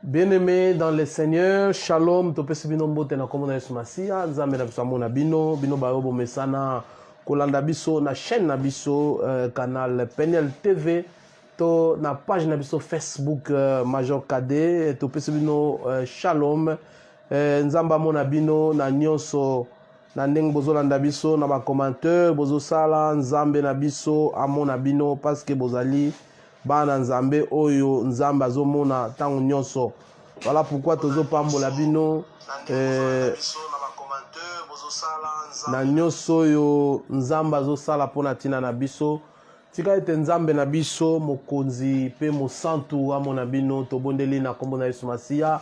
Bien-aimés dans le Seigneur, shalom, topesi bino mbote na komona Yesu Masia, nzambe na biso amona bino, bino bayobo mesana kolanda biso na chaîne na biso canal Peniel TV, to na page na biso Facebook Major KD, topesi bino shalom, nzamba amona bino na nyonso na ndenge bozolanda biso na ba commentaire bozosala nzambe na biso amona bino parce que bozali bana nzambe oyo nzambe azomona tango nyonso. Voilà pourquoi tozopambola bino na nyonso oyo nzambe azosala mpona ntina na biso. Tika ete nzambe na biso mokonzi pe mosantu amona bino tobondeli na kombo na Yesu Masia.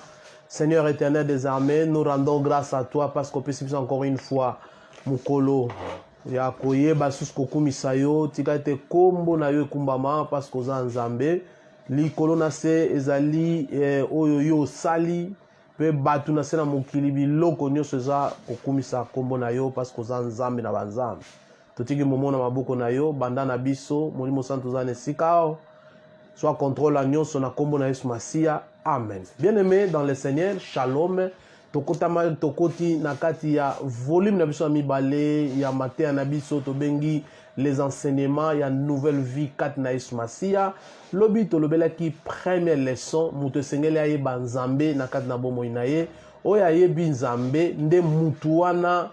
Seigneur éternel des armées, nous rendons grâce à toi parce qu'on peut encore une fois mukolo ya koyeba susu kokumisa yo tika ete kombo na yo ekumbama parce que oza nzambe likolo na se ezali oyo yo osali pe batu na se na mokili biloko nyonso eza kokumisa kombo na yo parce que oza nzambe na banzambe. Totiki momo na maboko na yo banda na biso molimo santo oza na esika soit contrôle la nyonso na kombo na Yesu Masia. Amen. Bien-aimé dans le Seigneur, shalom. Tokotama tokoti nakati ya volume na biso ya mibale ya matin na biso tobengi les enseignements ya nouvelle vie 4 na Yesu Masia. Lobi tolobelaki première leçon muto sengeli ayeba nzambe nakati na bomoi na ye. Oyo ayebi nzambe nde mutu wana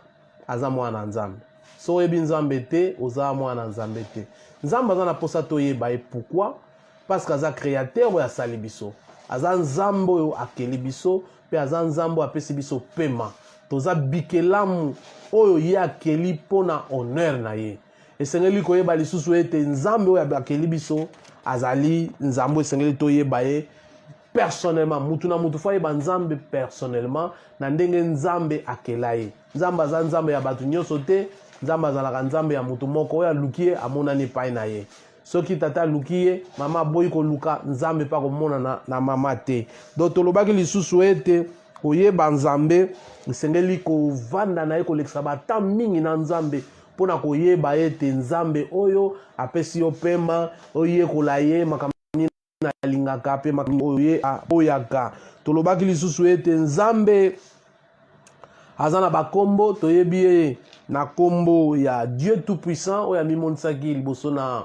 aza mwana nzambe. So oyebi nzambe te oza mwana nzambe te. Nzambe aza na posa toyeba ye pourquoi? Parce que aza créateur oyo asali biso. Aza nzambe oyo akeli biso pe aza nzambe apesi biso pema. Toza bikelamu oyo ye akeli pona honneur na ye. Esengeli koyeba lisusu ete nzambe oyo akeli biso azali nzambe esengeli toyeba ye personnellement. Mutu na mutu fo yeba nzambe personnellement na ndenge nzambe akela ye. Nzambe aza nzambe ya batu nyonso te. Nzambe azalaka nzambe ya mutu moko oyo aluki ye amonani epai na ye. Soki tata lukiye mama boyi ko luka nzambe pa komona na mama te. Donc tolobaki lisusu ete oyeba nzambe esengeli kovanda na ye kolekisa bata mingi na nzambe mpona koyeba ete nzambe oyo apesi yo pema oyekola ye makambo na lingaka pe makambo oyo ye oyaka. Tolobaki lisusu ete nzambe aza na bakombo toyebi ye na kombo ya Dieu tout puissant oyo amimonisaki liboso na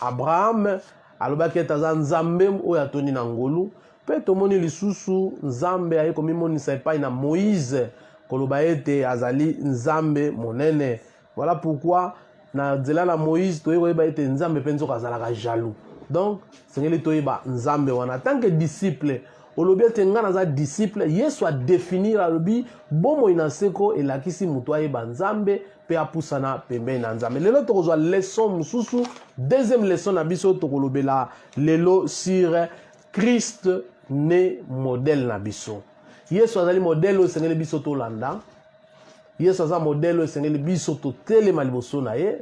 Abraham alobaki ete aza nzambe oyo atoni na ngolu pe tomoni lisusu nzambe aye komimonisa epai na Moïse koloba ete azali nzambe monene. Voilà pourquoi na nzela na Moïse toye koyeba ete nzambe mpe nzoka azalaka jaloux. Donc sengeli toyeba nzambe wana tant que disciple olobi ete nga naza disciple Yesu adéfinir alobi bomoi na seko elakisi mutu ayeba nzambe pe apusana pembeni na nzambe. Lelo tokozwa leçon mususu deuxième leçon na biso tokolobela lelo sur Christ ne modèle na biso. Yesu azali modèle oyo esengeli biso tolanda. Yesu aza modèle oyo esengeli biso totelema liboso na ye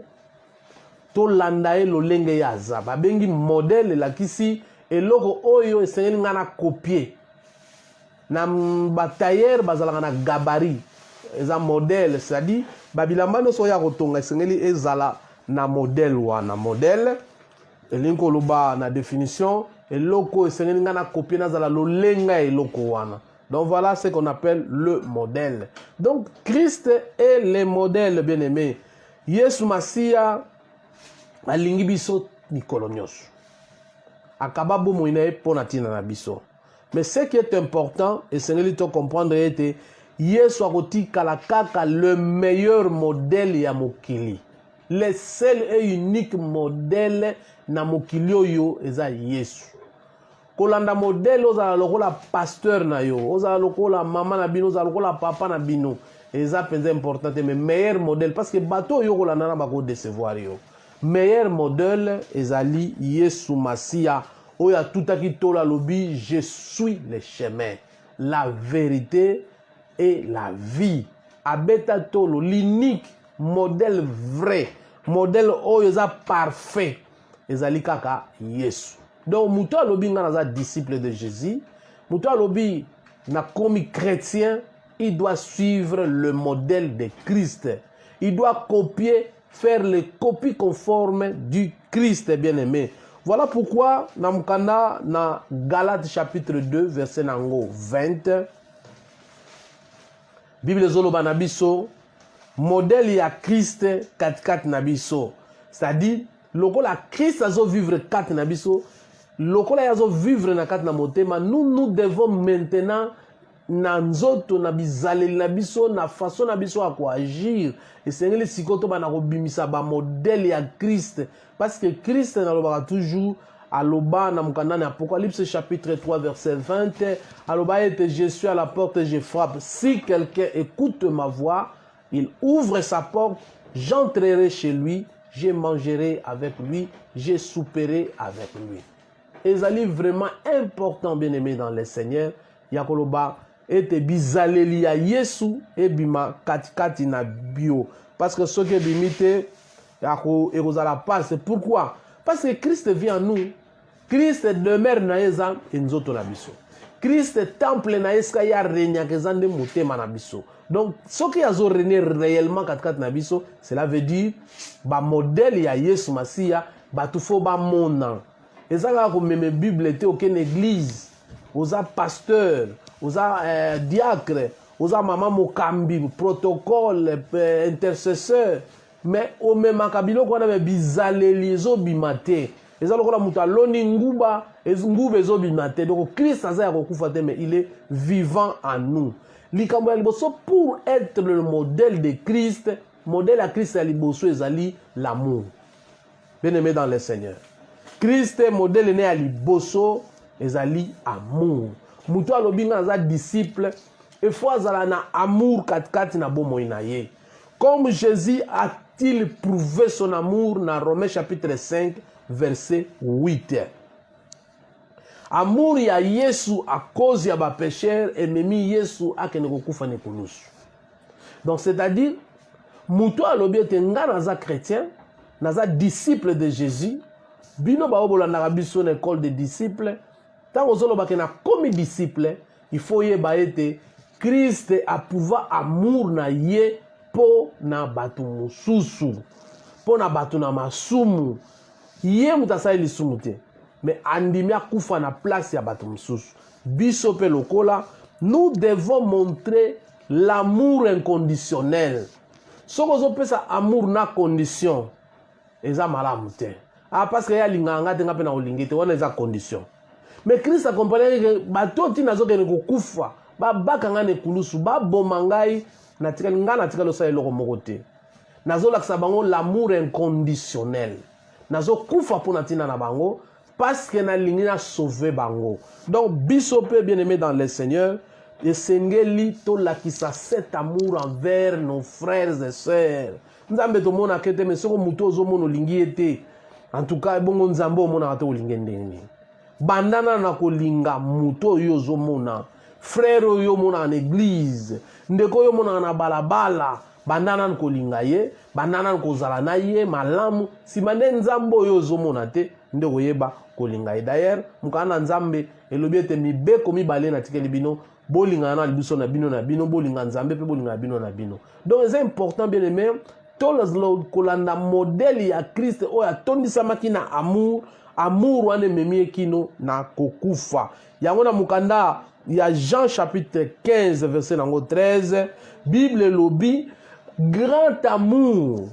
tolanda ye lolenge ye aza. Babengi modèle elakisi eloko oyo esengeli nga na copier na batailleur bazalaka na gabarit eza modèle, c'est-à-dire babilamba nyonso oyo akotonga esengeli ezala na modèle wana. Modèle elingi koloba na définition eloko esengeli nga na copier nazala lolenga ya eloko wana. Donc voilà ce qu'on appelle le modèle. Donc Christ est le modèle bien-aimé. Yesu Masia alingi biso mikolo nyonso akaba bomoi na ye mpona ntina na biso. Mais ce qui est important esengeli to comprendre ete Yesu akotikala kaka le meilleur modèle ya mokili. Le seul et unique modèle na mokili oyo eza Yesu. Kolanda modèle ozala lokola pasteur na yo, ozala lokola mama na bino, ozala lokola papa na bino. Eza penza important mais meilleur modèle parce que bato yo kolanda na bako décevoir yo. Meilleur modèle ezali Yesu Masia oyo atutaki tola lobi je suis le chemin, la vérité et la vie. Abeta tolo l'unique modèle vrai, modèle oyo eza parfait ezali kaka Yesu. Donc muto alobi nga naza disciple de Jésus, muto alobi na komi chrétien, il doit suivre le modèle de Christ. Il doit copier, faire les copies conformes du Christ bien-aimé. Voilà pourquoi namukanda na Galates chapitre 2 verset nango 20 Bible zoloba na biso modèle ya Christ katikati na biso, c'est-à-dire lokola Christ azo vivre kati na biso, lokola yazo vivre na kati na motema, nous devons maintenant na nzoto na bizaleli na biso na façon na biso ya koagir esengeli sikoto bana kobimisa ba modèle ya Christ, parce que Christ nalobaka toujours aloba na mukanda na Apocalypse chapitre 3 verset 20 aloba ete je suis à la porte, je frappe, si quelqu'un écoute ma voix, il ouvre sa porte, j'entrerai chez lui, je mangerai avec lui, je souperai avec lui. Ezali vraiment important, bien aimé dans le Seigneur, yakoloba ete bizaleli ya Yesu ebima katikati na bio, parce que ce qui bimite yako ekozala pas. C'est pourquoi? Parce que Christ vient en nous. Christ demeure na yeza enzoto na biso. Christ temple na yeska ya renya kezande motema na biso. Donc ce qui a régné réellement katikati na biso, cela veut dire ba modèle ya Yesu Masia ba tufo ba mona. Ezaka ko meme Bible te aucune église, oza pasteur, oza diacre, oza mama mokambi, protocole, intercesseur, mais au même kabilo ko na bizaleli zo bimate. Eza lokola muta loni nguba nguba ezo bimate. Donc Christ aza ya kokufa te, mais il est vivant en nous. Likambo ya liboso pour être le modèle de Christ, modèle à Christ ya liboso ezali l'amour. Bien aimé dans le Seigneur, Christ modèle ne ya liboso ezali amour. Mutu alobi nga aza disciple, il faut azala na amour katikati na bomoi na ye. Comme Jésus a-t-il prouvé son amour dans Romains chapitre 5 verset 8. Amour ya Yesu à cause ya ba pécheur et memi Yesu akene kokufa ne kulusu. Donc c'est-à-dire mutu alobi ete nga naza chrétien, naza disciple de Jésus, bino ba obolanda biso na école de disciples, tango zoloba ke na komi disciple, il faut yeba ete Christ a pouvoir amour na ye po na batu mususu, po na batu na masumu. Ye mutasali lisumu te, mais andimi akufa na place ya batu mususu. Biso pe lokola, nous devons montrer l'amour inconditionnel. Soko zo pesa amour na condition, eza malamu te. Ah, parce que ya linganga te nga pe na olingete, wana eza condition. Mais Christ a compris que bato ti nazo kene kokufa, ba bakanga ne kulusu, ba bomangai na tika nga na tika lo sa eloko moko te. Nazo laksa bango l'amour inconditionnel. Nazo kufa pona tina na bango parce que na lingi na sauver bango. Donc biso pe bien aimé dans le Seigneur, esengeli to lakisa cet amour envers nos frères et sœurs. Nzambe to mona kete mais soko muto zo mono lingi ete. En tout cas bongo nzambe mona to lingi ndeni. Bandana na kolinga muto yo zo mona. Frère yo mona en église, ndeko yo mona na balabala, bandana na kolinga ye, bandana na kozala na ye malamu, si mande nzambo yo zo mona te, ndeko yeba kolinga ye. D'ailleurs, mukana nzambe elobi ete mibeko mibale na tikeli bino, bolinga na libiso na bino na bino, bolinga nzambe pe bolinga bino na bino. Donc c'est important bien aimé, tous les kolanda modèle ya Christ oya tondisama ki na amour, amour wane memie kino na kokufa. Yango na mukanda il y a Jean chapitre 15 verset 13, Bible lobi grand amour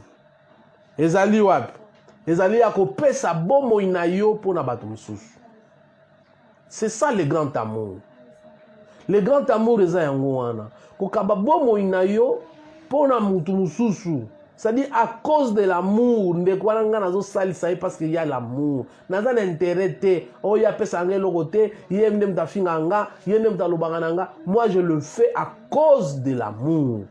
ezali wapi? Ezali ya kopesa bomo ina yo pona bato mususu. C'est ça le grand amour. Le grand amour eza yango wana kokaba bomo ina yo pona mutu mususu. C'est-à-dire à cause de l'amour, ndeko wana nga nazo salisa parce qu'il y a l'amour. Naza na intérêt te, oh ya pesa ngelo côté, yem dem ta finga nga, yem dem ta lobanga nga. Moi je le fais à cause de l'amour.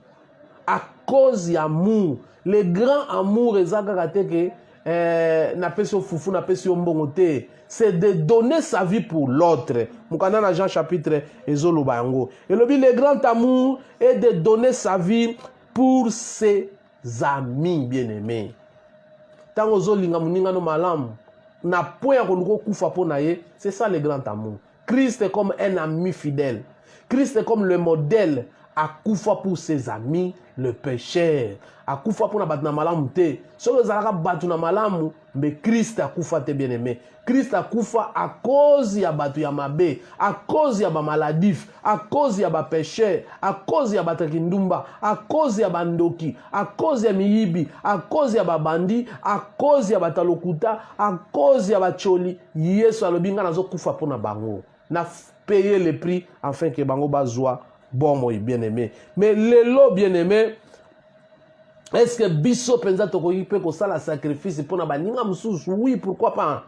À cause de l'amour. Le grand amour ezaka kate que na pesi fufu na pesi mbongo te. C'est de donner sa vie pour l'autre. Mukana na Jean chapitre ezoloba yango. Et le grand amour est de donner sa vie pour ses amis bien-aimés. Tango zolinga muninga no malamu na point ko kufa pona ye, c'est ça le grand amour. Christ est comme un ami fidèle. Christ est comme le modèle akufa pour ses amis le pécheur, akufa pour na batu na malamu te. Soki ezalaka batu na malamu, mais Christ akufa te bien aimé. Christ akufa à cause ya batu ya mabe, à cause ya ba maladif, à cause ya ba pécheur, à cause ya batakindumba, à cause ya bandoki, à cause ya miyibi, à cause ya ba bandi, à cause ya batalokuta, à cause ya bacholi. Yesu alobinga nazo kufa pona bango. Na payer le prix afin que bango bazwa bon moi bien aimé. Mais lelo bien aimé, est-ce que biso penza tokoki pe ko sala sacrifice pona baninga mususu? Oui, pourquoi pas?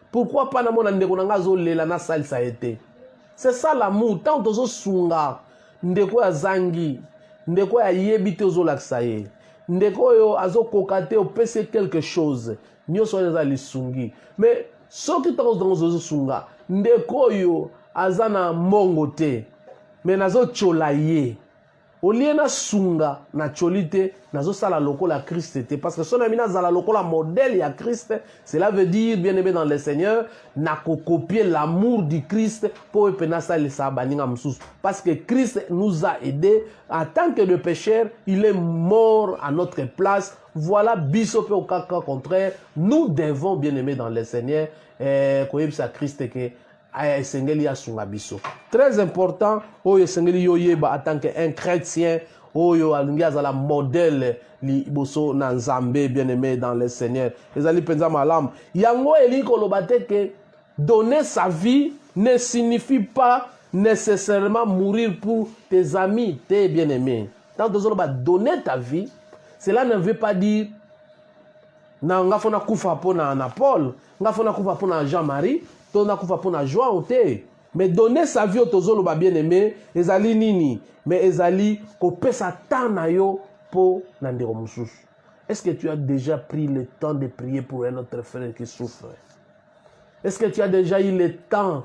Pourquoi pas na mona ndeko nanga zo lela na sali ça été? C'est ça l'amour. Tant tozo sunga ndeko ya zangi, ndeko ya yebite ozo laksaye. Ndeko yo azo kokate o pese quelque chose. Nyoso eza lisungi. Mais soki tozo sunga, ndeko yo azana mongo te. Mais nazo cholaye. Olie na sunga na cholite nazo sala lokola Christ te, parce que son ami na zala lokola modèle ya Christ, cela veut dire bien aimé dans le Seigneur na copier l'amour du Christ pour pena sala sa baninga msusu, parce que Christ nous a aidés en tant que de pécheurs, il est mort à notre place. Voilà biso pe au cas contraire, nous devons bien aimé dans le Seigneur koyebisa Christ que très important, oyo sengeli yoyeba en tant qu'un chrétien, oyo alungi azala modèle li boso na nzambe bien aimé dans le Seigneur. Ezali penza malam. Yango eli kolobate que donner sa vie ne signifie pas nécessairement mourir pour tes amis, tes bien aimés. Tant que donner ta vie, cela ne veut pas dire na ngafona kufa pona na Paul, ngafona kufa pona Jean-Marie. Mais donner sa vie au tozolo ba bien aimé, ezali nini, mais ezali ko pesa tana yo po nandero mususu. Est-ce que tu as déjà pris le temps de prier pour un autre frère qui souffre? Est-ce que tu as déjà eu le temps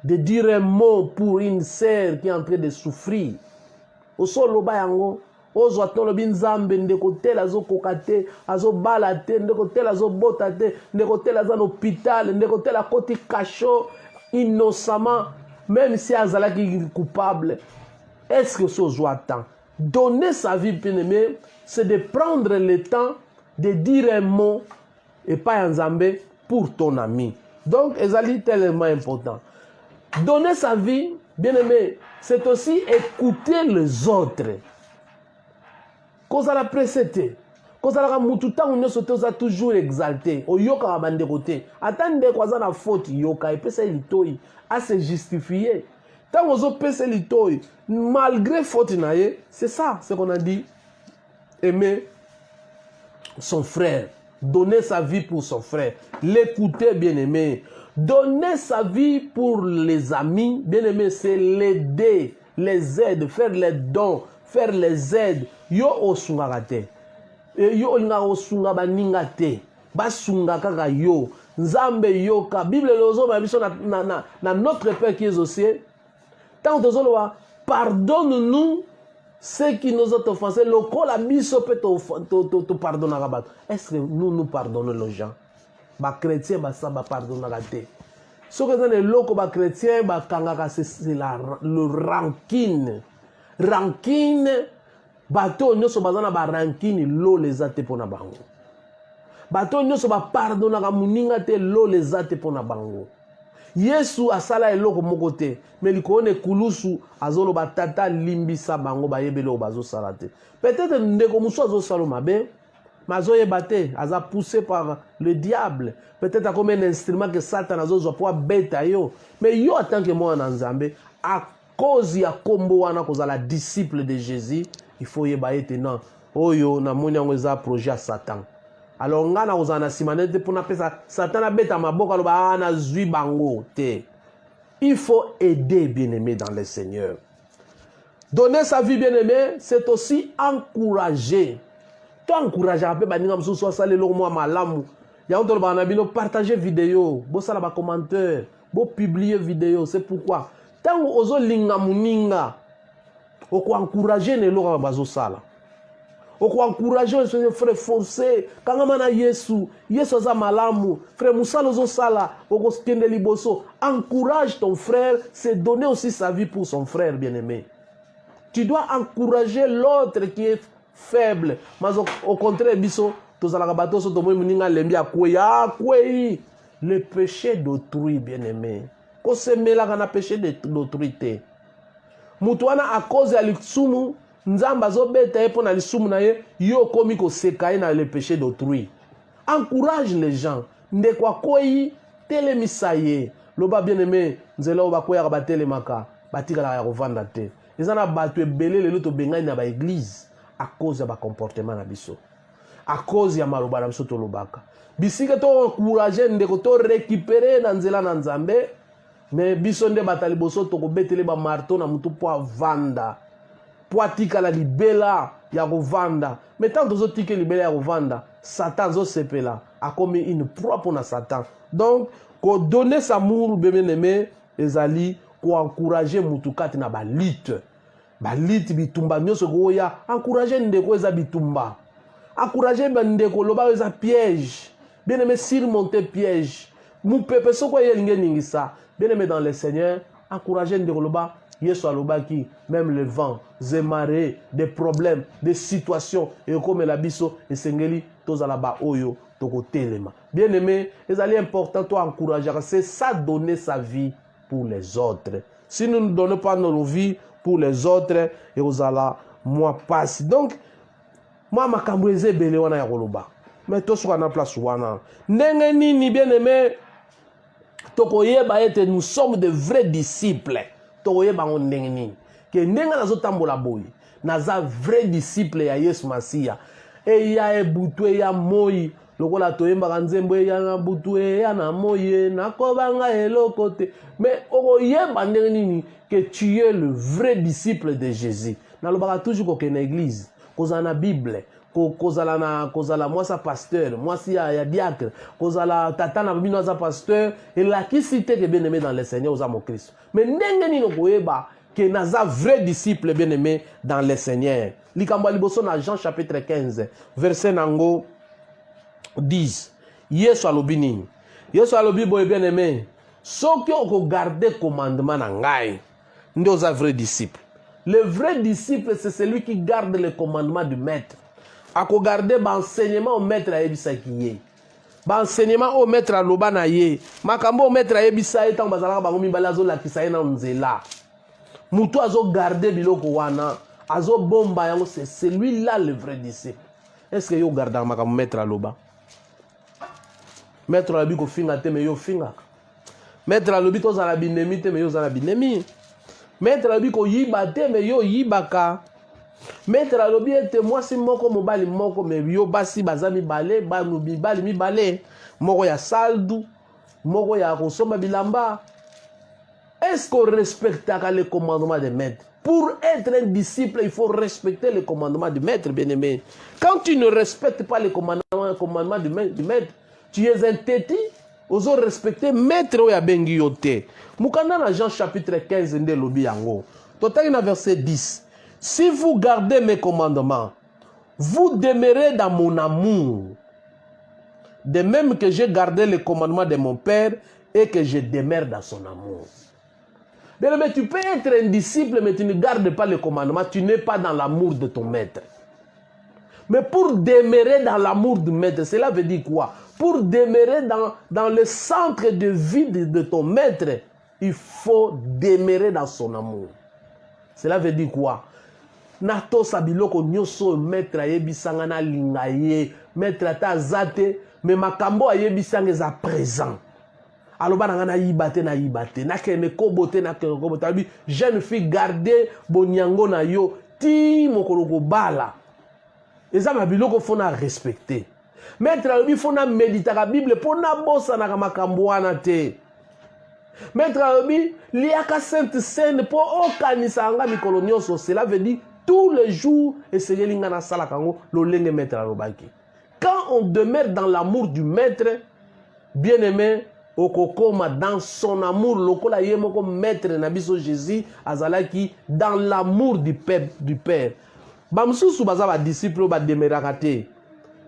de dire un mot pour une sœur qui est en train de souffrir? Au solo ba yango ozo atolo binzambe ndeko tela zo kokate azo balate ndeko tela zo botate ndeko tela za l'hôpital ndeko tela koti cacho innocemment, même si azala qui coupable. Est-ce que ce soit temps donner sa vie bien-aimé, c'est de prendre le temps de dire un mot et pas un zambé pour ton ami. Donc ezali tellement important. Donner sa vie bien-aimé, c'est aussi écouter les autres. Kozala précédé, kozala mututa unyoso toza toujours exalté, oyoka bande côté. Attendez quoi na faute yoka et pesa litoi à se justifier. Tant ozo pesa litoi malgré faute naie, c'est ça ce qu'on a dit. Aimer son frère, donner sa vie pour son frère, l'écouter bien-aimé, donner sa vie pour les amis, bien-aimé, c'est l'aider, les aider, faire les dons, faire les aides. Yo osunga te, yo olinga osunga baninga te, basunga kaka yo, nzambe yoka. Bible lozo ma biso na notre Père qui est aux cieux. Tant que zoloa, pardonne-nous ceux qui nous ont offensés. Loko la biso peut te pardonner à rabat. Est-ce que nous pardonnons les gens? Ba chrétien ba ça ba pardonner à te. Ce que dans les locaux ba chrétien ba kangaka c'est le rancune. Rancune. Bato nyoso bazana ba rancune lo les ate pona bango. Bato nyoso ba pardona ka muninga te lo les ate pona bango. Yesu asala eloko moko te, mais likone kulusu azolo batata limbisa bango ba yebele o bazo salate. Peut-être ndeko muso azo salo mabe, mazo yebate aza poussé par le diable. Peut-être comme un instrument que Satan azo zo pour beta yo, mais yo en tant que moi en Nzambe à cause ya kombo wana kozala disciple de Jésus. Il faut y aller maintenant. Oyo na moni ngweza projet à Satan. Alors ngana ozana simanete pour na pesa Satan a beta maboka lo ba na zui bango te. Il faut aider bien-aimé dans le Seigneur. Donner sa vie bien-aimé, c'est aussi encourager. Toi encourager un peu baninga msusu sala lo mo malamu. Ya on ba na bino partager vidéo, bo sala ba commentaire, bo publier vidéo, c'est pourquoi tant ozo linga muninga oko encourager ne lo bazo sala. Oko encourager ce frère forcé kanga mana Yesu za malamu frère musalo zo sala oko skende liboso. Encourage ton frère, c'est donner aussi sa vie pour son frère bien-aimé. Tu dois encourager l'autre qui est faible. Mais au contraire, biso, le péché d'autrui, bien-aimé. Qu'on se mêle à péché d'autrui. Mutuana à cause de l'isumu, nzamba zo beta epo na lisumu na ye, yo komi ko sekaye na le péché d'autrui. Encourage les gens. Ndekwa koyi telemisaye. Loba bien-aimé, nzela oba koya ka batelemaka, batikala ya kovanda te. Ezana batu ebele lelo to bengai na ba église à cause de ba comportement na biso. À cause ya maloba na biso to lobaka. Bisike to encourager ndeko to récupérer na nzela na nzambe. Mais biso nde batali boso to ko betele ba marteau na mutu po vanda. Po atika la libela ya kovanda. Mais tant tozo tike libela ya kovanda, Satan zo sepela a commis une proie pour na Satan. Donc, ko donner sa amour bien-aimé ezali ko encourager mutu kati na ba lutte. Ba lutte bitumba nyoso ko ya encourager ndeko eza bitumba. Encourager ndeko loba eza piège. Bien-aimé surmonter piège. Mu pepe soko yelinge ningisa. Bien-aimé dans le Seigneur, encouragez Ndekoloba, Yesu alobaki, même le vent, les marées, des problèmes, des situations, et comme la biso, et sengeli, tous à la bas oyo, toko telema. Bien-aimé, c'est important, toi encourager, c'est ça donner sa vie pour les autres. Si nous ne donnons pas nos vies pour les autres, et vous allez, moi, passe. Donc, moi, ma camboueze belé wana yakoloba. Mais tout ce qu'on a place wana. Nengeni ni bien-aimé, tokoyeba ete nous sommes de vrais disciples. Tokoyeba on ndengeni. Que ndenga nazo tambola boy. Naza vrai disciple ya Yesu Masia. E ya ebutwe ya moi. Lokola toyemba kanzembo ya na butwe ya na moye. Nakobanga eloko te. Mais okoyeba ndengeni que tu es le vrai disciple de Jésus. Nalobaka toujours ko na église. Koza na Bible. Kozala moi sa pasteur, moi si ya diacre, kozala tata na bino za pasteur et la qui cité que bien-aimé dans le Seigneur aux amo Christ. Mais ndengeni no koyeba que naza vrai disciple bien-aimé dans le Seigneur. Likambo liboso na Jean chapitre 15 verset nango 10. Yesu alobi nini? Yesu alobi boye bien-aimé, soki oko garder commandement na ngai, ndio za vrai disciple. Le vrai disciple c'est celui qui garde le commandement du maître. À garder l'enseignement au maître à Ebisaki ye. L'enseignement au maître à Lobana ye. Makambo au maître à Ebisaki tant bazala bangomi balazo la kisaye na nzela. Mutu azo garder biloko wana. Azo bomba yango c'est celui-là le vrai disciple. Est-ce que yo garde makambo maître à Loba? Maître à Lobi ko finga te me yo finga. Maître à Lobi to za la binemi te me yo za la binemi. Maître à Lobi ko yiba te me yo yibaka. Maître alobi ete moi si moko mobali moko me yo basi bazami balé ba mobali mi balé moko ya saldu moko ya kosomba bilamba. Est-ce qu'on respecte les commandements des maîtres? Pour être un disciple, il faut respecter les commandements du maître, bien-aimé. Quand tu ne respectes pas les commandements du maître, tu es un téti. Oso respecter maître ou ya bengi yote. Mukanda na Jean chapitre 15 nde lobi yango. Total na verset 10. Si vous gardez mes commandements, vous demeurez dans mon amour. De même que j'ai gardé les commandements de mon Père et que je demeure dans son amour. Bien, mais tu peux être un disciple, mais tu ne gardes pas les commandements, tu n'es pas dans l'amour de ton maître. Mais pour demeurer dans l'amour du maître, cela veut dire quoi? Pour demeurer dans le centre de vie de ton maître, il faut demeurer dans son amour. Cela veut dire quoi? Nato sabiloko nyoso maître ayebisanga na lingaye maître ata zate mais makambo ayebisanga za présent. Aloba na yibate na keme kobote na keme kobote abi jeune fille garder bonyango na yo ti mokolo ko bala. Eza mabiloko fona respecter. Maître alobi fona méditer la Bible pona bossa na makambo wana te. Maître alobi liaka sainte seine po okanisa anga mikolo nyonso, cela veut dire tous les jours, et c'est l'ingana salakango, l'olenge maître alobaki. Quand on demeure dans l'amour du maître, bien aimé, okokoma dans son amour, lokola yemoko maître nabiso Jésus, azalaki dans l'amour du Père. Bamsusu baza ba disciple ba demerakate.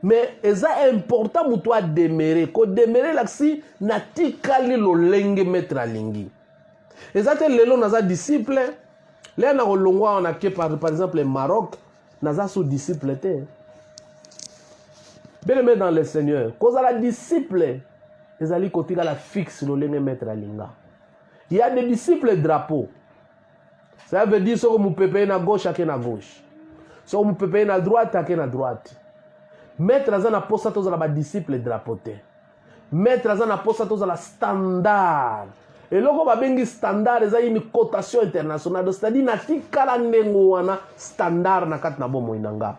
Mais c'est important pour toi demeurer. Ko demeurer laksi natikali l'olenge maître alingi. Ezate lelo naza disciple. Là, on a par exemple le Maroc, naza sous disciple. Bien aimé dans le Seigneur, cause à la disciple, les alliés côté la fixe le lengue maître à linga. Il y a des disciples drapeaux. Ça veut dire que vous pouvez payer à gauche, à gauche. Si vous pouvez payer à droite, à droite. Maître à la poste à la disciple drapeauté. Maître à la poste à la standard. Et là, on va bien standard, il y a une cotation internationale. C'est-à-dire, il y a un standard na kat na bomo inanga.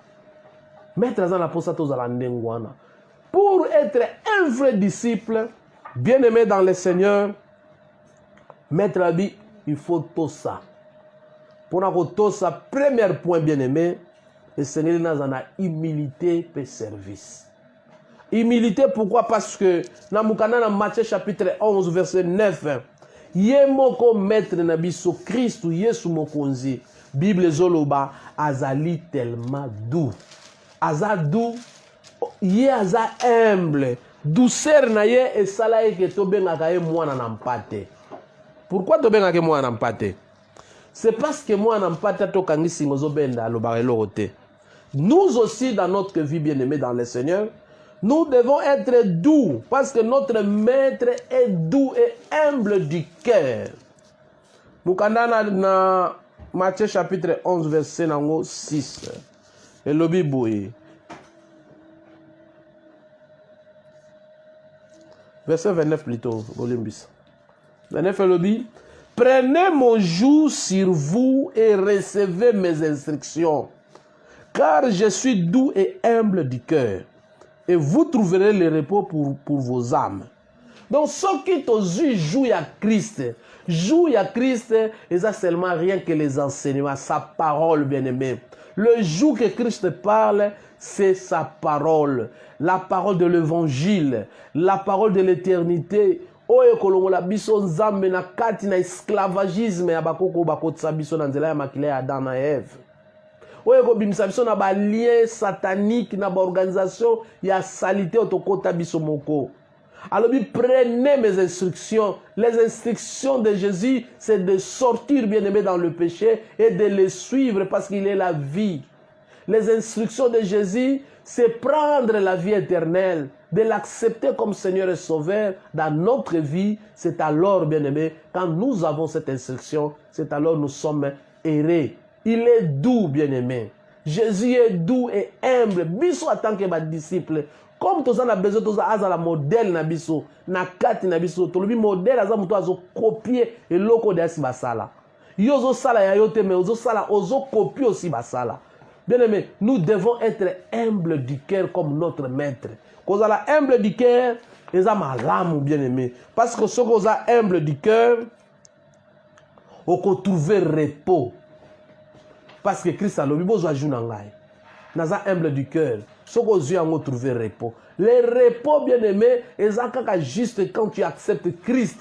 Maître à la poste à la ndengwana. Pour être un vrai disciple, bien aimé dans le Seigneur, maître a dit, il faut tout ça. Pour avoir tout ça, premier point bien aimé, le Seigneur n'a pas humilité et service. Humilité, pourquoi? Parce que dans Matthieu chapitre 11, verset 9, Yemoko maître nabiso Christ ou Yesu mokonzi, Bible zoloba, azali tellement doux. Aza doux, ye aza humble. Douceur na ye et sala ye ke to bengaka ye mwana na mpate. Pourquoi to bengaka ye mwana na mpate? C'est parce que moi na mpate to kangisi ngozo benda lo barelo te. Nous aussi dans notre vie bien-aimée dans le Seigneur, nous devons être doux parce que notre maître est doux et humble du cœur. Mukanda na Matthieu chapitre 11 verset 6. Et lobi boye. Verset 29 plutôt, Olympus. 29 et lobi. Prenez mon joug sur vous et recevez mes instructions, car je suis doux et humble du cœur. Et vous trouverez le repos pour vos âmes. Donc, ce qui joue à Christ, et ça seulement rien que les enseignements, sa parole bien-aimée. Le jour que Christ parle, c'est sa parole. La parole de l'évangile, la parole de l'éternité. Oyo kolongola biso nzambe na kati na esclavagisme ya bakoko bakotisa biso na nzela ya makila ya Adam na Eve. Oyo kobimisa biso na ba lien satanique na ba organisation ya salité otokota biso moko. Alors prenez mes instructions. Les instructions de Jésus, c'est de sortir bien-aimé dans le péché et de le suivre parce qu'il est la vie. Les instructions de Jésus, c'est prendre la vie éternelle, de l'accepter comme Seigneur et Sauveur dans notre vie. C'est alors, bien-aimé, quand nous avons cette instruction, c'est alors nous sommes errés. Il est doux, bien-aimé. Jésus est doux et humble. Biso en tant que disciple. Comme tous a besoin de la modèle na biso, na kati na biso, to le modèle aza muto azo copier et loko de asi basala. Yozo sala ya yote mais ozo sala ozo copier aussi basala. Bien aimé, nous devons être humbles du cœur comme notre maître. Quand on a humble du cœur, ils ont malamu bien aimé. Parce que ce qu'on a humble du cœur, on peut trouver repos. Parce que Christ a l'objet besoin de jouer. Nous avons humble du cœur. Ce qu'on a trouver repos. Les repos bien aimé, ils ont juste quand tu acceptes Christ,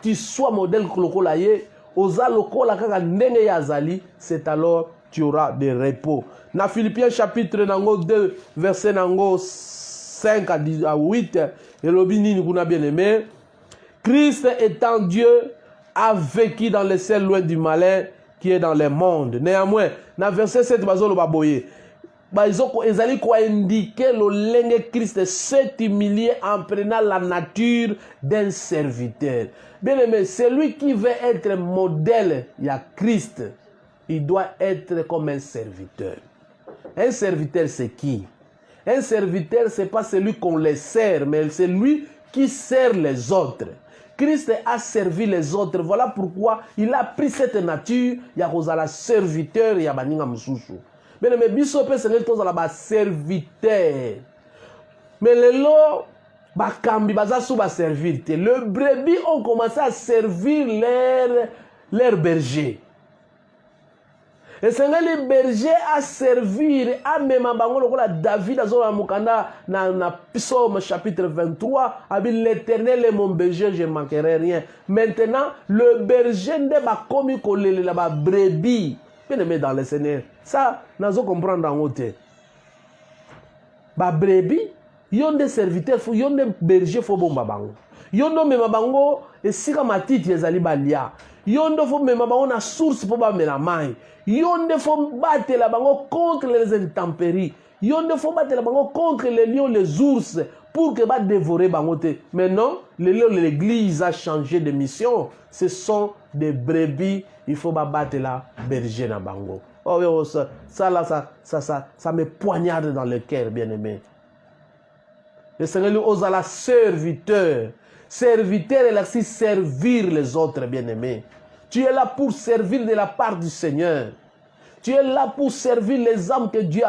tu sois modèle kolokolaye, oza lokola kaka ndenge ya zali, c'est alors tu auras des repos. Dans Philippiens chapitre 2, verset 5 à 8, et l'obini nous a bien aimé. Christ étant Dieu a vécu dans les cieux loin du malin qui est dans le monde. Néanmoins, dans verset 7, ils ont indiqué le lenge Christ s'est humilié en prenant la nature d'un serviteur. Bien aimé, celui qui veut être modèle, il y a Christ. Il doit être comme un serviteur. Un serviteur, c'est qui? Un serviteur, ce n'est pas celui qu'on les sert, mais c'est lui qui sert les autres. Christ a servi les autres. Voilà pourquoi il a pris cette nature. Il y a la serviteur, il y a baninga mususu. Mais les bisopes, c'est les serviteurs. Mais les lots, le brebis ont commencé à servir leur berger. Et c'est les bergers à servir, à même David, dans Psaume chapitre 23, l'Éternel est mon berger, je ne manquerai rien. Maintenant, le berger n'est pas comme la brebis. Bien aimé dans le Seigneur. Ça, nous allons comprendre en haut. Les brebis, ils ont des serviteurs, ils ont des bergers, ils ont des bango. Ils ont des bango, et si comme a titre, ils ont des balia. Yonde faut même on a source pour ba melamai. Yonde faut battre la bango contre les intempéries. Yonde faut battre la bango contre les lions, les ours pour que va dévorer bangote. Mais non, l'église a changé de mission. Ce sont des brebis, il faut pas battre la berger na bango. Oh, ça me poignarde dans le cœur, bien-aimé. Le Seigneur lui ose à la serviteur. Serviteur est là aussi servir les autres, bien-aimés. Tu es là pour servir de la part du Seigneur. Tu es là pour servir les âmes que Dieu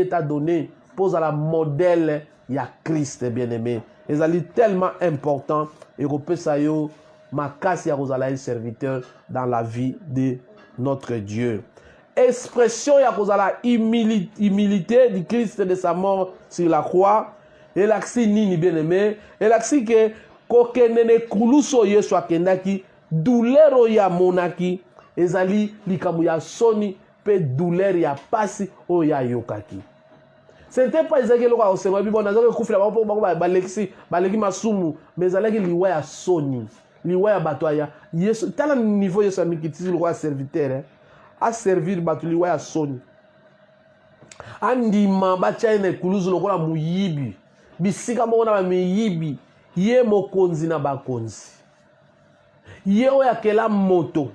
t'a données. Pose à la modèle, il y a Christ, bien-aimé. Et ça est tellement important. Et on peut ça ma casse ya un serviteur dans la vie de notre Dieu. Expression ya la humilité du Christ de sa mort sur la croix. Et l'axi nini bien-aimé. Et l'axi que kokenene kuluso yesu akendaki douleur ya monaki ezali likamu ya soni pe douleur ya pasi o ya yokaki. Ce n'était pas ezaki loko osema bi bona zaki kufila ba baleki masumu mais ezalaki liwa ya soni liwa ya bato ya yesu tala niveau yesu amikiti loko ya serviteur a servir bato liwa ya soni andima bachaine kuluzo loko la muyibi bisika moko na ba miyibi ye mokonzi na bakonzi ye oyo akela moto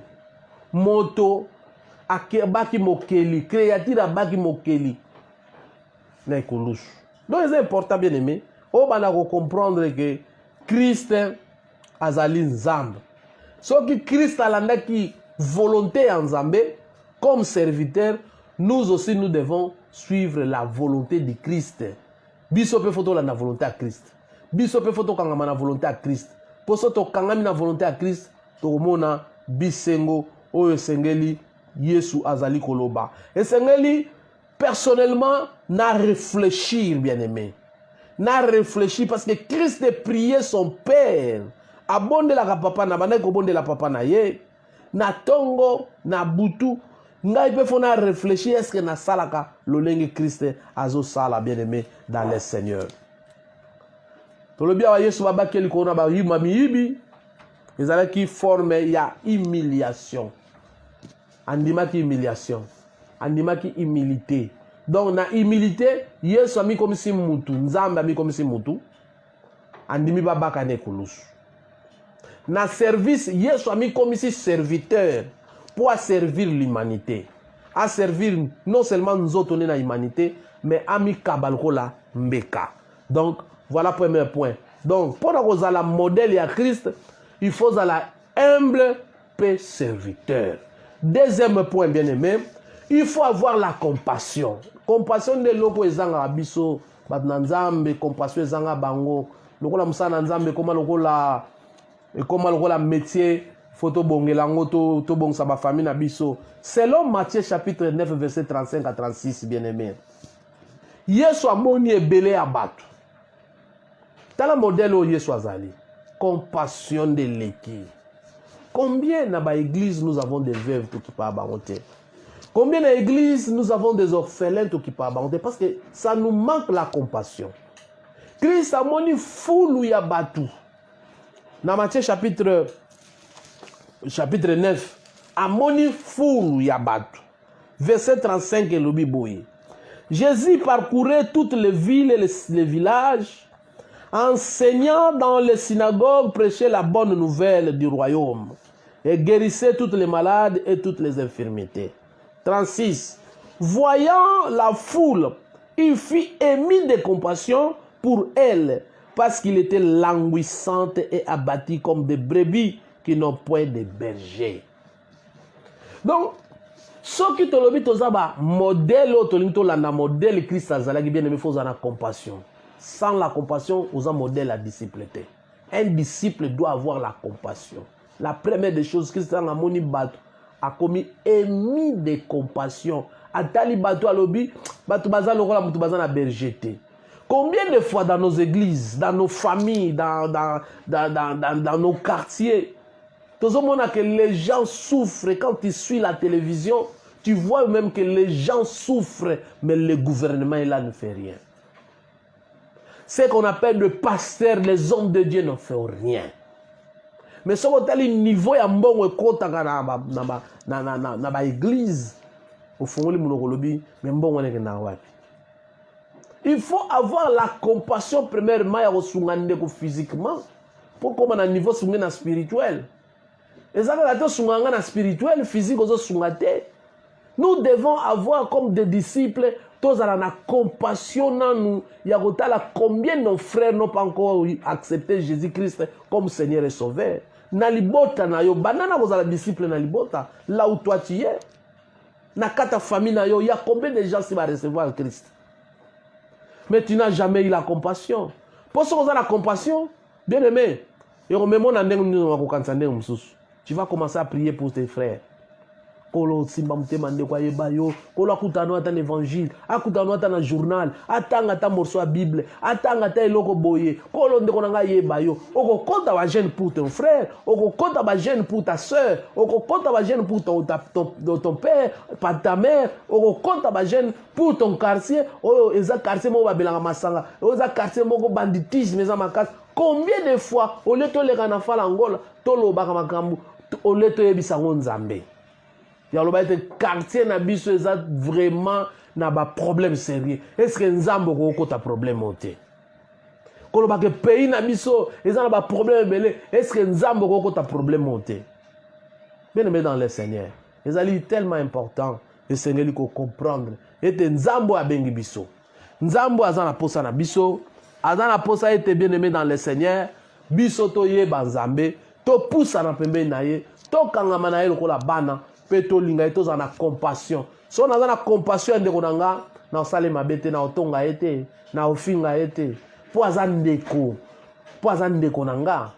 baki mokeli créature abaki mokeli na ekolusu. Donc c'est important bien aimé o bana ko comprendre que Christ azali nzambe soki Christ alandaki volonté ya nzambe comme serviteur, nous aussi nous devons suivre la volonté de Christ. Biso pe foto la volonté à Christ. Biso pe foto kangama na volonté à Christ. Poso to kangami na volonté à Christ, to mona bisengo oyo sengeli Yesu azali koloba. Et sengeli personnellement n'a réfléchir bien aimé. N'a réfléchi parce que Christ a prié son Père. Abonde la papa na bana ko bonde la papa na ye. Na tongo na butu ngai pe fona réfléchir est-ce que na salaka lolenge Christ azo sala bien aimé dans le Seigneur. Tolobia wa Yesu babaki likona ba yima miyibi ezala ki forme ya humiliation. Andima ki humiliation. Andima ki humilité. Donc na humilité Yesu ami comme si mutu, nzambe ami comme si mutu. Andimi babaka ne kulusu. Na service Yesu ami comme si serviteur pour servir l'humanité. À servir non seulement nous autres na humanité mais ami kabalkola mbeka. Donc voilà le premier point. Donc, pour avoir la modèle à Christ, il faut la humble et serviteur. Deuxième point, bien aimé, il faut avoir la compassion. Compassion de l'eau ezanga abiso, batnanzambe, compassion ezanga bango. Lokola musana nzambe koma lokola métier photo bongelango to bongsa ba famille na biso. Selon Matthieu chapitre 9 verset 35 à 36, bien aimé. Yesu amoni ebele abatu. Dans le modèle où Yesu azali, compassion de l'équipe. Combien dans l'église nous avons des veuves qui parlent à. Combien dans l'église nous avons des orphelins qui parlent à. Parce que ça nous manque la compassion. Christ a moni foule ya batu. Dans Matthieu chapitre 9, a moni foule ya batu. Verset 35 et le biboye. Jésus parcourait toutes les villes et les villages, enseignant dans les synagogues, prêchait la bonne nouvelle du royaume et guérissait toutes les malades et toutes les infirmités. 36. Voyant la foule, il fit émis de compassion pour elle, parce qu'il était languissante et abattu comme des brebis qui n'ont point de berger. Donc, ce qui te lobby tozaba modèle otolinto la modèle Christ azalaki bien aimé faut la compassion. Sans la compassion, aux modèle à discipleté. Un disciple doit avoir la compassion. La première des choses, Christ a commis émis de compassion. Atali bato alobi, bato bazan lokola mutu bazan na bergeté. Combien de fois dans nos églises, dans nos familles, dans nos quartiers, tout le monde a que les gens souffrent quand ils suivent la télévision. Tu vois même que les gens souffrent, mais le gouvernement là ne fait rien. Ce qu'on appelle le pasteur, les hommes de Dieu ne font rien. mais ce que tu niveau ya mbongo ekotaka na ba église au fond les monokolobi mais mbongo ne na wapi. Il faut avoir la compassion premièrement ya osungande ko physiquement pour comme na niveau sungena spirituel. Et ça va être sunganga spirituel physique ozo sungate. Nous devons avoir comme des disciples tous à la compassion dans nous. Il y a combien de nos frères n'ont pas encore accepté Jésus-Christ comme Seigneur et Sauveur. Nalibota na yo banana vous la disciple nalibota là où toi tu es. Na kata famille na yo, il y a combien de gens qui vont recevoir le Christ. Mais tu n'as jamais eu la compassion. Pour ce qu'on a la compassion, bien aimé, tu vas commencer à prier pour tes frères. Kolo simba mutema ndeko ayeba yo kolo akutano ata na évangile akutano ata na journal atanga ata morceau ya bible atanga ata eloko boye kolo ndeko nanga yeba yo okokota ba jeune pour ton frère okokota ba jeune pour ta sœur okokota ba jeune pour ton père pas ta mère okokota ba jeune pour ton quartier oyo eza quartier mo babelanga masanga oyo eza quartier moko banditisme eza makasi. Combien de fois au lieu to leka na fala ngola to lobaka makambu au lieu to yebisa nzambe. Il y a le quartier na biso eza vraiment na ba problème sérieux. Est-ce que nzambo ko ta problème oté? Ko ba ke pays na biso eza na ba problème belé. Est-ce que nzambo ko ta problème oté? Bien aimé dans le Seigneur. Ezali tellement important le Seigneur ko comprendre. Et nzambo abengi biso. Nzambo azana posa na biso, azana posa ete bien aimé dans le Seigneur. Biso to ye banzambe, to poussa na pembe na ye, to kangama na ye lokola bana. Peto linga eto za na compassion. So na za na compassion ndeko nanga na osale mabete na otonga ete na ofinga ete. Po aza ndeko nanga.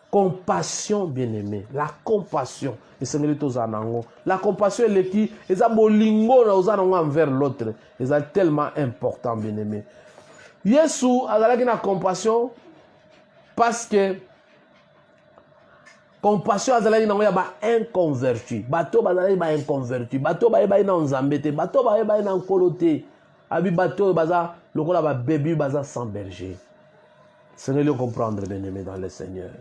Compassion bien-aimé. La compassion. Et c'est nango. La compassion est qui eza bolingo na oza nango envers l'autre. Eza tellement important bien-aimé. Yesu azalaki na compassion parce que compassion azalaki nango ya ba inconverti. Bato bazalaki ba inconverti. Bato ba yeba na nzambete. Bato ba yeba na nkolote. Abi bato baza lokola ba bébé baza sans berger. Seigneur le comprendre bien-aimé dans le Seigneur.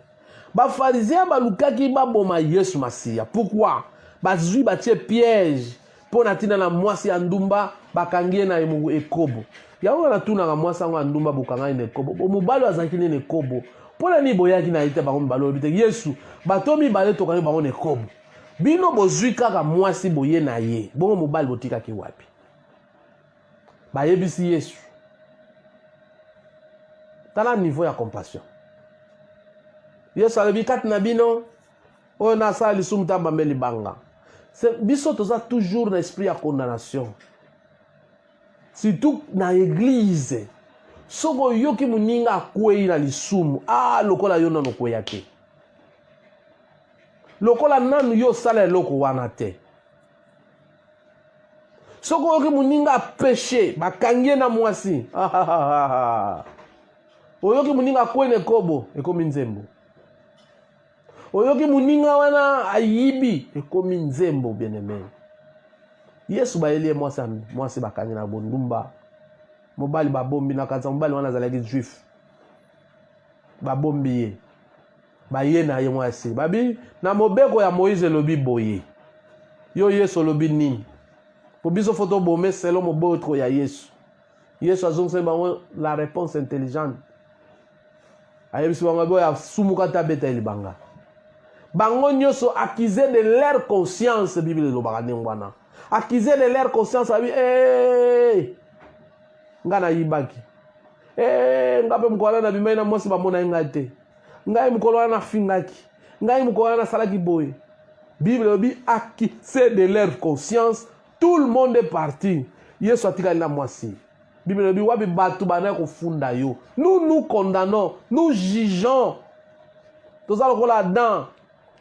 Ba pharisiens ba lukaki ba boma Yesu Masia. Pourquoi? Ba zui ba tie piège. Po na tina na mwasi ya ndumba bakangie na ekobo. Yango na tuna na mwasi ngo ndumba bukanga na ekobo. Mobalo azaki ne ekobo. Pona ni boyaki na ite bango mbalo bite Yesu batomi bale tokani bango ne kobo bino bozwi kaka mwasi boye na ye bongo mobali botika ki wapi bayebisi Yesu tala niveau ya compassion. Yesu alebi kati na bino o na sali sumta bambeli banga c'est biso toza toujours na esprit ya condamnation surtout na église. Soko yoki muninga akwei na lisumu lokola yo nano kweya te lokola nanu yo sala eloko wana te soko yoki muninga péché bakangie na mwasi oyoki muninga akwei na ekobo ekomi nzembo oyoki muninga wana ayibi ekomi nzembo bien-aimé. Yesu baelie mwasi bakangie na bondumba mobali babombi na kanza mobali wana azalaki juif babombi ye baye na ye mwasi babi na mobeko ya Moïse lobi boye yo Yesu lobi nini po biso foto bomé selon mobeko ya Yesu. Yesu azongisa bango la réponse intelligente ayebisi bango bo ya sumuka tabeta libanga bango nyonso accusé de leur conscience. Bible lobaka ndengwana accusé de leur conscience abi ngana yibaki ngape mkola na bimai na mwasi bamona ngate ngai mkola na fingaki ngai mkola na salaki boy. Bible obi accusé de leur conscience tout le monde est parti. Yesu atikali na mwasi. Bible obi wabi batu bana ko funda yo. Nous condamnons, nous jugeons. Toza lokola dan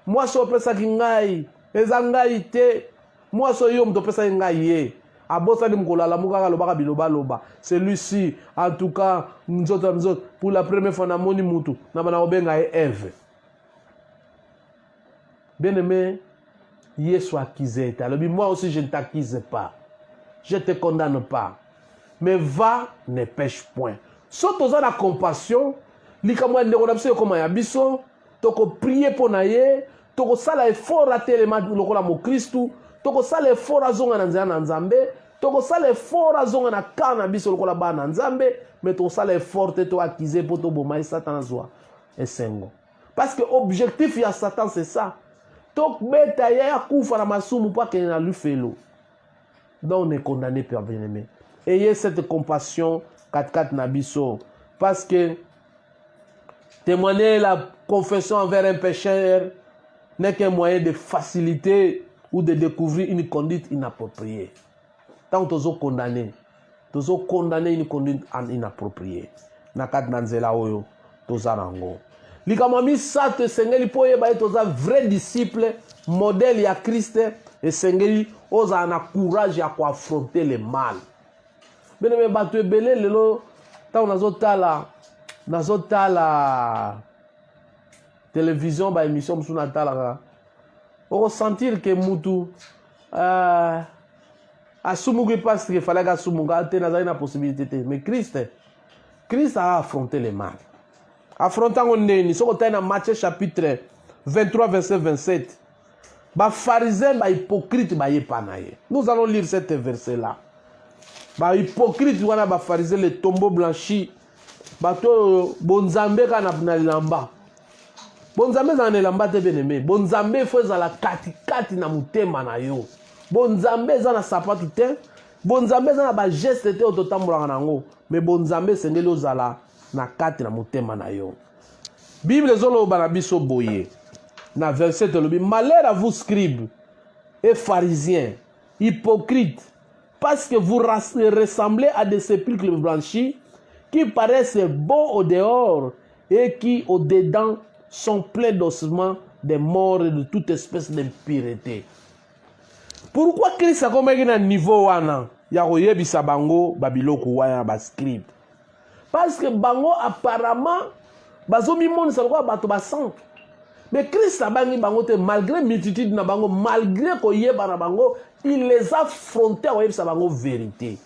mwasi opesa ki ngai eza ngai te mwasi yo mtopesa ngai ye. Abosali mkolala mukaka lobaka biloba loba. Celui-ci en tout cas nzoto pour la première fois na moni mutu na bana obenga Eve. Bien-aimé, Yesu accusé. Alors moi aussi je ne t'accuse pas. Je te condamne pas. Mais va, ne pêche point. Soto za la compassion, likamwa ndeko na biso koma ya biso, toko prier pour na ye, toko sala effort à telema lokola mo Christu, toko sala effort azonga na nzela na Nzambe, toko sala effort azonga na kana biso lokola ba na Nzambe, mais toko sala effort te to accuser pour to bomai Satan azwa esengo. Parce que objectif ya Satan c'est ça. Tok beta ya kufa na masumu pa ke na lufelo. Donc on est condamné par bien-aimé. Ayez cette compassion 4-4 nabiso. Parce que témoigner la confession envers un pécheur n'est qu'un moyen de faciliter ou de découvrir une conduite inappropriée. Tant que vous condamnez une conduite inappropriée. Nakat nanzela oyo tozarango. Likamami sate sengeli poye ba etoza vrai disciple modèle ya Christ et sengeli oza na courage ya ko affronter le mal. Bene me batu ebele lelo ta nazotala télévision ba émission musu na tala o sentir que mutu asumugi parce que fallait que sumuga te nazali na possibilité te mais Christ a affronté le mal. Affrontant on neni soko ta na Matthieu chapitre 23 verset 27. Ba pharisien ba hypocrite ba yepanaye. Nous allons lire cet verset là. Ba hypocrite wana ba pharisien le tombeau blanchi. Ba to bonzambe kana na lamba. Bonzambe za na lamba te bien-aimé. Bonzambe faut za la kati na mutema na yo. Bonzambe za na sapatu te. Bonzambe za na ba geste te ototambola nango. Mais bonzambe sengeli ozala na kati na mutema na yo. Bible zolo ba na biso boye. Na verset lobi malheur à vous scribes et pharisiens, hypocrites, parce que vous ressemblez à des sépulcres blanchis qui paraissent beaux au dehors et qui au dedans sont pleins d'ossements, des morts et de toute espèce d'impureté. Pourquoi Christ a comme un niveau wana ya koyebisa bango babiloko wana ba scribe? Parce que bango apparemment bazomi monisa lokwa bato ba sang. Mais Christ a bangi bango te malgré multitude na bango, malgré koyeba na bango, il les a affrontés à sa bango vérité.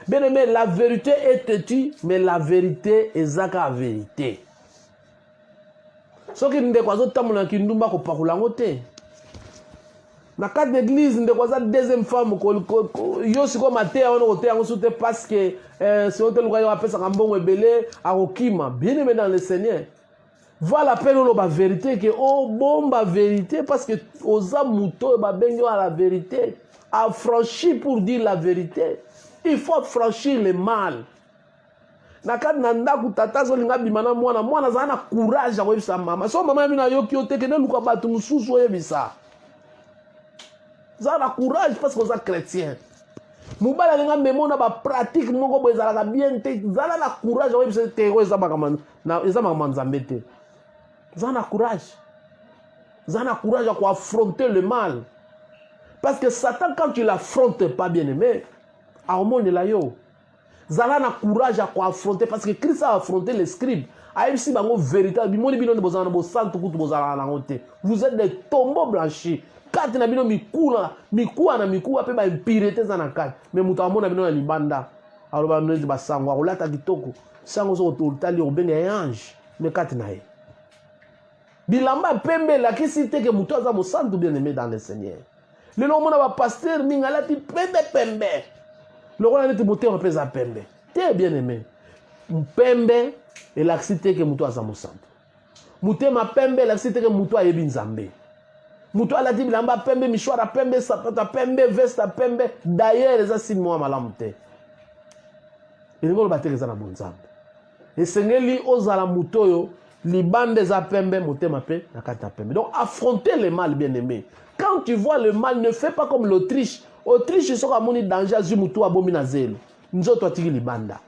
Bien aimé, la vérité est têtue, mais la vérité est zaka vérité. Ce qui nous dit quoi, c'est que qui nous ko pakulango te. Na cadre d'église, nous quoi deuxième femme yo siko maté on côté en soute parce que si on te loyer appelle ça kambongo ebele akokima. Bien aimé dans le Seigneur. Voilà la peine la vérité que oh bon la vérité parce que aux amuto ba bengo à la vérité affranchi pour dire la vérité. Il faut franchir le mal. Na kad nanda kutata zo linga bimana mwana zana courage a webisa mama. So mama mina yoki oteke ne luka batu mususu yebisa. Zana courage parce que vous êtes chrétien. Mubala linga memona ba pratique moko bozala ka bien te zala la courage a webisa te ko ezaba kama na ezaba kama nzambete. Zana courage. Zana courage à affronter le mal. Parce que Satan, quand tu l'affrontes pas bien aimé, à au monde là yo. Zana na courage à affronter parce que Christ a affronté les scribes. Aïsi bango véritable. Bimoni bino de bozana bo santo kutu bozala na honte. Vous êtes des tombeaux blanchis. Kati na bino mikula pe ba impureté zana kati. Mais muta mona bino na libanda. Aloba nezi ba sango akolata kitoko. Sango zo totali obenge ange. Mais kati na ye. Bilamba pembe la kisite ke muto aza mosantu bien aimé dans le Seigneur. Le nom mona ba pasteur mingala ti pembe. Le roi neti boté on pesa pembe. T'es bien aimé. Pembe et la kisite ke muto aza mosantu. Mutema pembe la kisite ke muto ayebi nzambe. Muto ala ti bilamba pembe mishwara pembe sapata pembe veste pembe d'ailleurs les assis moi malamte. Et ngolo batereza na bonzambe. Et sengeli ozala mutoyo libande za pembe motema pe na kata pembe. Donc affronter le mal bien aimé. Quand tu vois le mal, ne fais pas comme l'Autriche. Autriche soka moni danger azu mutu abomi na zelo. Nzoto atiki libanda.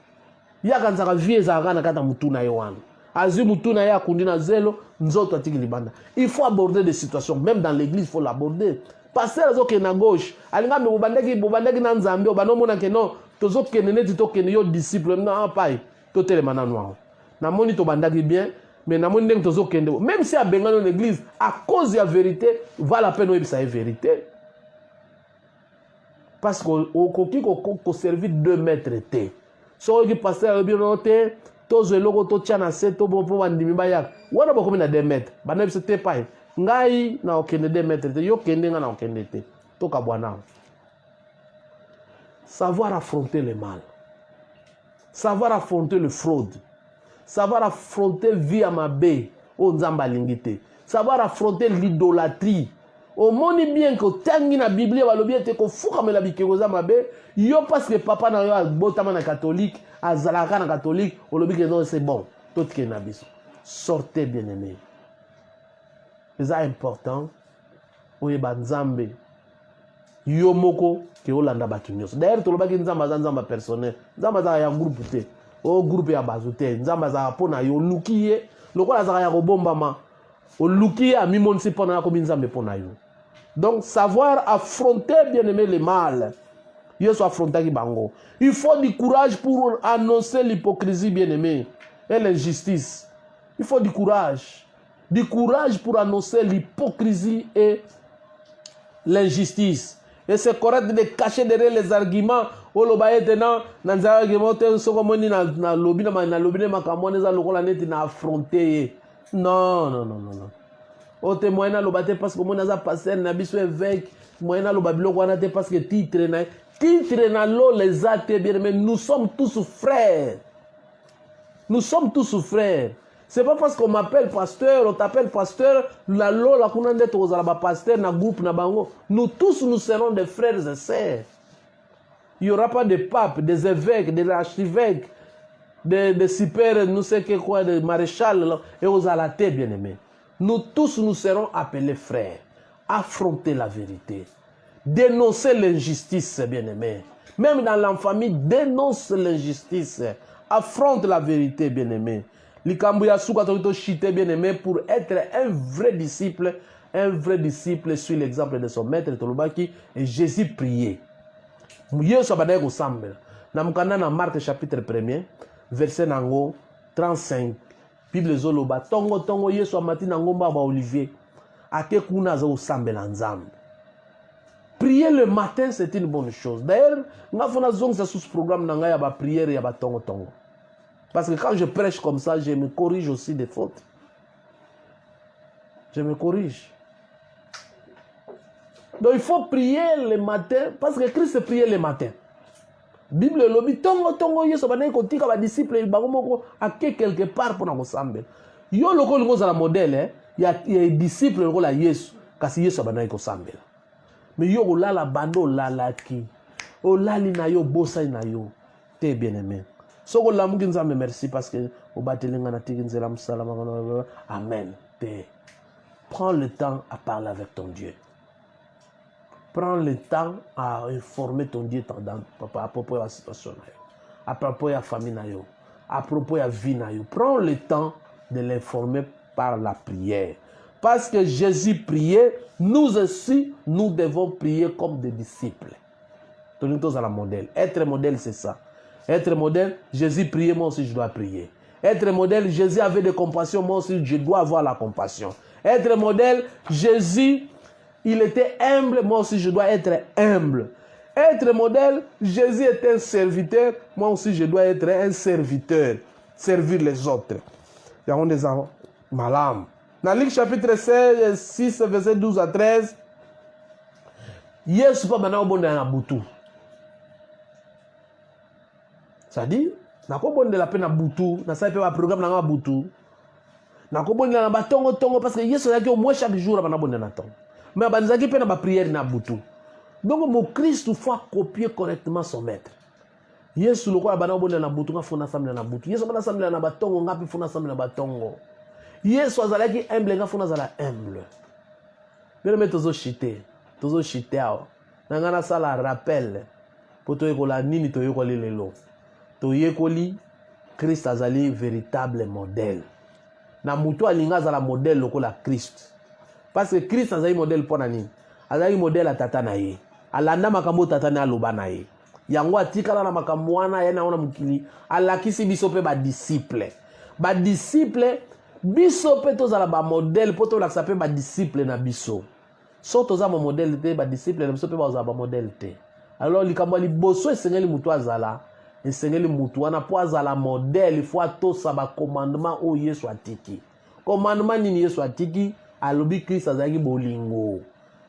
Ya kanzaka vie za na kata mutu na yowana. Azu mutu na ya kundi na zelo, nzoto atiki libanda. Il faut aborder des situations, même dans l'église il faut l'aborder. Pasteur zo ke na gauche, alinga me bobandaki na nzambe obano mona ke non, tozo ke neti to ke yo disciple na pai. To telema na noa. Na moni to bandaki bien. Mais même si à Bengano l'église, à cause de la vérité, va la peine de sa vérité. Parce qu'on servir 2 mètres. Si on pasteur a bien noté, tous les logos, tous les channels, tous les wana bokomi na 2 mètres bana biso te pa ngai na okende 2 mètres te yo kende nga na okende te toka bwana. Savoir affronter le mal, savoir affronter le fraude, savoir affronter vie à ma baie au nzamba lingite, savoir affronter l'idolâtrie. Au moni bien que tangi na Bible balobi ete ko fuka mela bikeko za mabe yo parce que papa na yo botama na catholique azalaka na catholique olobi que non c'est bon tout ke na biso. Sortez bien aimé. C'est important oye ba nzambe yo moko ke olanda batu nyonso. D'ailleurs tolobaki nzamba za nzamba personnel, nzamba za ya groupe te o groupe ya bazu te, nzamba za pona yo lukiye lokola za ya kobombama o lukiye a mimonisi pona ko binzambe pona yo. Donc savoir affronter bien aimé le mal. Yesu affronter bango. Il faut du courage pour annoncer l'hypocrisie bien aimé et l'injustice. Il faut du courage. Du courage pour annoncer l'hypocrisie et l'injustice. Et c'est correct de cacher derrière les arguments. Oh lo baye tena na nza argument te soko moni na lobi na lobi na makamone za lokola neti na affronter. Non non non non non. O témoignage lo baté parce que mon aza passer na biso évêque moyen lo babilo wana te parce que titre na lo les athées bien mais nous sommes tous frères. Nous sommes tous frères. C'est pas parce qu'on m'appelle pasteur, on t'appelle pasteur, la lo la kunande to za ba pasteur na groupe na bango. Nous tous nous serons des frères et sœurs. Il y aura pas de papes, des évêques, des archevêques, des super, nous sais que quoi, des maréchals et aux alatés bien aimés. Nous tous nous serons appelés frères. Affronter la vérité. Dénoncer l'injustice, bien-aimé. Même dans la famille, dénonce l'injustice. Affronte la vérité, bien-aimé. Likambuya souka to chité, bien-aimé, pour être un vrai disciple suit l'exemple de son maître Tolobaki et Jésus priait. Yesu abadai ko sambela. Na mukanda na Marc chapitre 1er, verset nango 35. Bible zoloba tongo Yesu amati na ngomba ba Olivier ake kuna za osambela nzambe. Prier le matin c'est une bonne chose. D'ailleurs, nga fona zonga sous programme na nga ya ba prière ya ba tongo. Parce que quand je prêche comme ça, je me corrige aussi des fautes. Je me corrige. Donc il faut prier le matin parce que Christ priait le matin. Bible lobi tongo Yesu banai ko tika ba disciple bango moko ake quelque part pour na kosambela. Yo loko lingo za la modèle ya disciple loko la Yesu kasi Yesu banai ko sambela. Mais yo olala bando lalaki. Olali na yo bosa na yo. Te bien-aimé. Soko lamuki nzambe merci parce que obatelenga na tiki nzela musala. Amen. Te. Prends le temps à parler avec ton Dieu. Prends le temps à informer ton Dieu à propos de la situation, à propos de la famille, à propos de la vie. Prends le temps de l'informer par la prière. Parce que Jésus priait, nous aussi, nous devons prier comme des disciples. Tout le monde a la modèle. Être modèle, c'est ça. Être modèle, Jésus priait, moi aussi je dois prier. Être modèle, Jésus avait de compassion, moi aussi je dois avoir la compassion. Être modèle, Jésus... il était humble, moi aussi je dois être humble. Être modèle, Jésus était un serviteur, moi aussi je dois être un serviteur. Servir les autres. Il y a des gens malades. Dans Luc chapitre 16, 6, verset 12 à 13, Yesu pas maintenant bon dans la boutou. C'est-à-dire, n'a pas bon de la peine à boutou, n'a pas un programme dans la boutou. N'a pas bon dans la batongo parce que Yesu a dit au moins chaque jour maintenant bon dans la tongue. Mais banzaki pe na ba prière na butu. Donc mon Christ faut copier correctement son maître. Yesu lokola bana bonde na butu ngafuna samla na butu. Yesu bana samla na batongo ngapi funa samla na batongo. Yesu azalaki humble ngafuna zala humble. Bien mais tozo chité awa. Nangana sala rappel poto ekola nini to yekoli lelo. To yekoli Christ azali véritable modèle. Na mutu alinga zala modèle lokola Christ. Parce que Christ a un modèle pour nani. A un modèle à tata na ye. Alanda makambo tata na loba na ye. Yango atikala na makambo wana ye na ona mukili. Alakisi biso pe ba disciple. Ba disciple biso pe tozala ba modèle po to lakisa pe ba disciple na biso. So toza mo modèle te ba disciple na biso pe ba modèle te. Alors likambo liboso esengeli mutu azala. Esengeli mutu wana po azala modèle, il faut atosa ba commandement o Yesu atiki. commandement nini Yesu atiki alobi Christ azaki bolingo.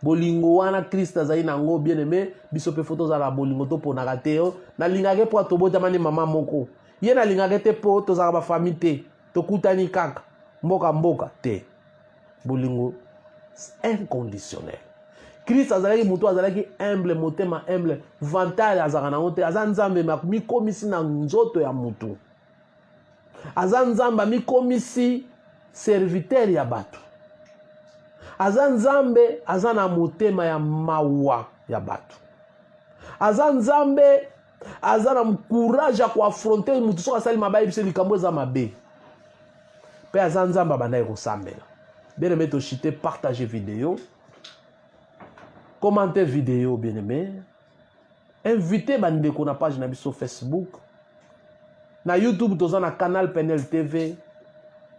Bolingo wana Christ azali nango bien aimé biso pe photo za la bolingo to ponaka te yo na lingake po tobota mani mama moko ye na lingake te po to za ba famille te to kutani kaka mboka te bolingo inconditionnel. Christ azalaki mutu azalaki humble motema humble vantage azaka nango te aza nzambe mikomisi na nzoto ya mutu aza nzambe mikomisi serviteur ya bato aza nzambe aza na motema ya mawa ya bato aza nzambe aza na courage ya kuafronte mutu soki asali mabe biso likambo eza mabe mpe aza nzambe abandaki kosambela bien aimé toshite partage vidéo commenter vidéo bien aimé invité bandeko na page na biso Facebook na YouTube toza na canal Penel TV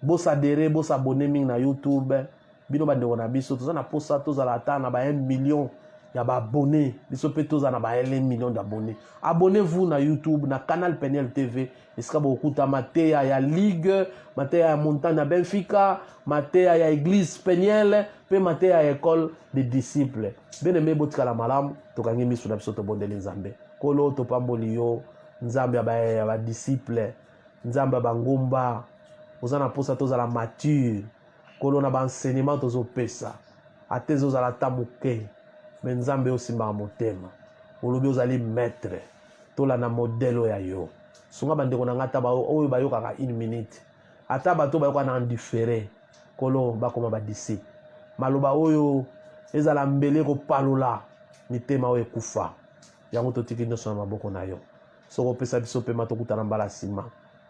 bosadere bosabone mingi na YouTube bino bandeko na biso toza na posa tozala ata na ba 1 million ya ba abonné biso pe toza na ba 1 million d'abonnés. Abonnez-vous na YouTube na canal Penel TV esika bokuta mateya ya Ligue, mateya ya Montagne ya Benfica, mateya ya Église Penel pe mateya ya école des disciples. Bien aimé botikala malamu tokangi misu na biso to bondeli Nzambe. Kolo to pamboli yo Nzambe ya ba disciple, Nzambe ba ngomba. Ozana posa tozala mature. Kolo na ba enseignement tozo pesa. Atezo za la tamuke. Mais Nzambe osimba motema. Olobi ozali maître. Tola na modèle ya yo. Sunga bandeko na ngata ba oyo bayoka ka 1 minute. Ata bato bayoka na indifférent. Kolo bakoma ba disciple. Maloba oyo ezala mbele ko palola mitema oyo kufa. Yango totiki nyonso na maboko na yo. Soko pesa biso pema tokuta na mbala sima.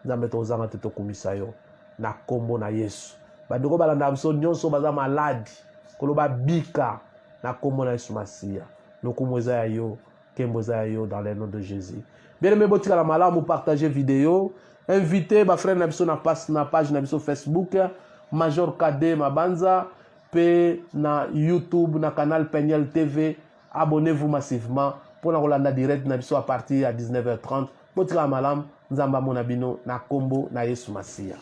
Nzambe tozanga te tokumisa yo na kombo na Yesu. Bandeko balanda biso nyonso baza maladi. Kolo bika na kombo na Yesu Masia. Lokumu eza ya yo, kembo eza ya yo dans le nom de Jésus. Bien aimé botika la malamu partager vidéo, inviter ba frère na biso na page na biso Facebook Major KD Mabanza pe na YouTube na canal Penel TV. Abonnez-vous massivement pour na kolanda direct na biso à partir à 19h30. Botika la malamu nzamba mona bino na kombo na Yesu Masia.